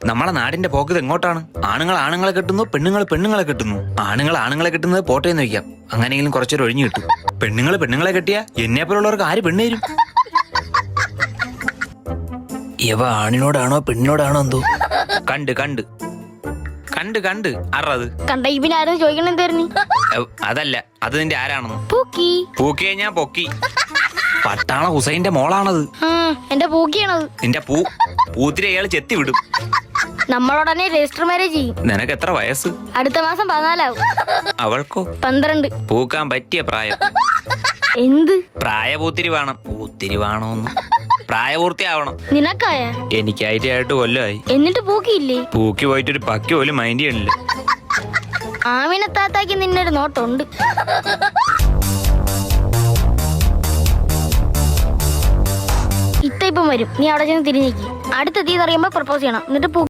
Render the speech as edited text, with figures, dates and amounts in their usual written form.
നമ്മളെ നാടിന്റെ പോക്കത് എങ്ങോട്ടാണ്? ആണുങ്ങൾ ആണുങ്ങളെ കെട്ടുന്നു, പെണ്ണുങ്ങൾ പെണ്ണുങ്ങളെ കെട്ടുന്നു. ആണുങ്ങൾ ആണുങ്ങളെ കെട്ടുന്നത് പോട്ടേന്ന് വയ്ക്കാം, അങ്ങനെയെങ്കിലും കുറച്ചൊരു ഒഴിഞ്ഞു കിട്ടും. പെണ്ണുങ്ങൾ പെണ്ണുങ്ങളെ കെട്ടിയാ എന്നെപ്പോലുള്ളവർക്ക് ആര് പെണ്ണ് തരും? ഇവ ആണിനോടാണോ പെണ്ണിനോടാണോ എന്തോ കണ്ട് കണ്ട് കണ്ട് കണ്ട് അറത് കണ്ട ഇവനാരും ചോദിക്കണം എന്തായിരുന്നു? അതല്ല, അത് നിന്റെ ആരാണെന്ന്. പൂക്കി. പൂക്കിയെ ഞാൻ പൊക്കി. പട്ടാള ഹുസൈന്റെ മോളാണത്. എന്റെ പൂക്കിയാണത്. നിന്റെ പൂത്തിരി അയാള് ചെത്തി വിടും. നമ്മളോടനെ രജിസ്റ്റർ മാരേജ് ചെയ്യും. നിനക്ക് എത്ര വയസ്സ്? അടുത്ത മാസം 14 ആവും. അവൾക്കോ? 12. പൂക്കാൻ പറ്റിയ പ്രായം. എന്ത് പ്രായപൂത്തിരി വേണം? പൂത്തിരി വേണോന്ന് പ്രായപൂർത്തിയാവണം. നിനക്കായ? എനിക്കായിട്ട് 8 കൊല്ലമായി. എന്നിട്ട് പൂക്കിയില്ലേ? പൂക്കി പോയിട്ട് ഒരു പക്കി പോലും മൈൻഡ് ചെയ്യണില്ല. ആമിനത്താത്താക്ക് നിന്നൊരു നോട്ടുണ്ട്. ഇപ്പം വരും, നീ അവിടെ ചെന്ന് തിരിഞ്ഞേക്ക്. അടുത്ത തീയതി അറിയുമ്പോ പ്രപ്പോസ് ചെയ്യണം. എന്നിട്ട്